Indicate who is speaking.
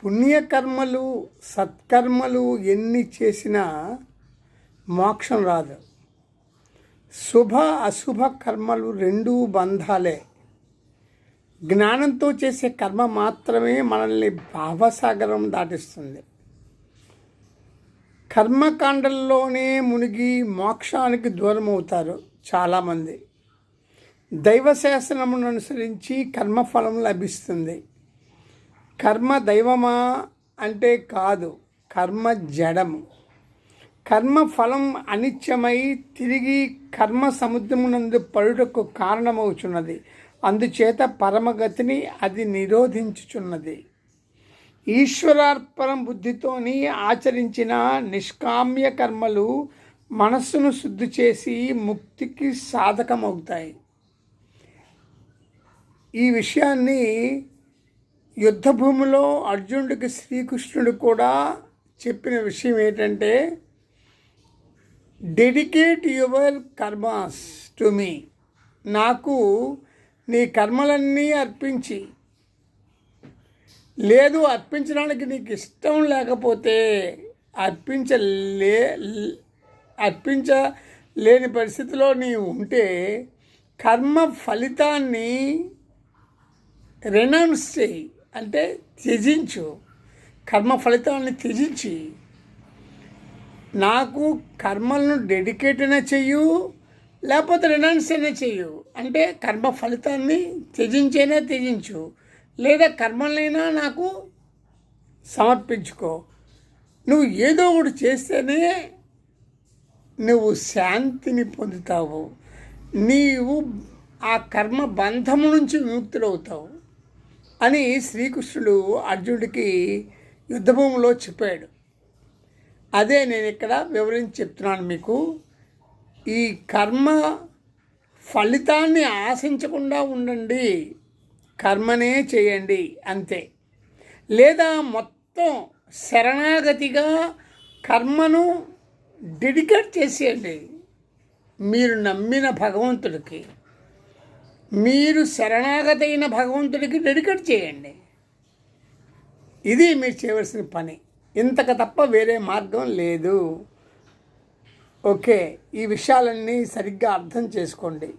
Speaker 1: పుణ్యకర్మలు సత్కర్మలు ఎన్ని చేసినా మోక్షం రాదు. శుభ అశుభ కర్మలు రెండూ బంధాలే. జ్ఞానంతో చేసే కర్మ మాత్రమే మనల్ని భావసాగరం దాటిస్తుంది. కర్మకాండల్లోనే మునిగి మోక్షానికి దూరం అవుతారు చాలామంది. దైవశాసనమును అనుసరించి కర్మఫలం లభిస్తుంది. కర్మ దైవమా అంటే కాదు, కర్మ జడము. కర్మఫలం అనిత్యమై తిరిగి కర్మ సముద్రమునందు పడుటకు కారణమవుచున్నది. అందుచేత పరమగతిని అది నిరోధించుచున్నది. ఈశ్వరార్పణం బుద్ధితోని ఆచరించిన నిష్కామ్య కర్మలు మనస్సును శుద్ధి చేసి ముక్తికి సాధకమవుతాయి. ఈ విషయాన్ని యుద్ధభూమిలో అర్జునుడికి శ్రీకృష్ణుడు కూడా చెప్పిన విషయం ఏంటంటే, dedicate your karmas to me. నాకు నీ కర్మలన్నీ అర్పించి, లేదు అర్పించడానికి నీకు ఇష్టం లేకపోతే అర్పించలేని పరిస్థితిలో నీవు ఉంటే కర్మ ఫలితాన్ని రెనౌన్స్ చేయి, అంటే త్యజించు. కర్మ ఫలితాన్ని త్యజించి నాకు కర్మలను డెడికేట్ అయినా చెయ్యు, లేకపోతే రెనౌన్స్ అయినా చెయ్యు. అంటే కర్మ ఫలితాన్ని త్యజించు, లేదా కర్మలైనా నాకు సమర్పించుకో. నువ్వు ఏదో ఒకటి చేస్తేనే నువ్వు శాంతిని పొందుతావు. నీవు ఆ కర్మ బంధము నుంచి విముక్తుడవుతావు అని శ్రీకృష్ణుడు అర్జునుడికి యుద్ధభూమిలో చెప్పాడు. అదే నేను ఇక్కడ వివరించి చెప్తున్నాను మీకు. ఈ కర్మ ఫలితాన్ని ఆశించకుండా ఉండండి, కర్మనే చేయండి అంతే. లేదా మొత్తం శరణాగతిగా కర్మను డెడికేట్ చేసేయండి. మీరు నమ్మిన భగవంతుడికి, మీరు శరణాగతైన భగవంతుడికి డెడికేట్ చేయండి. ఇది మీరు చేయవలసిన పని. ఇంతకు తప్ప వేరే మార్గం లేదు. ఓకే, ఈ విషయాలన్నీ సరిగ్గా అర్థం చేసుకోండి.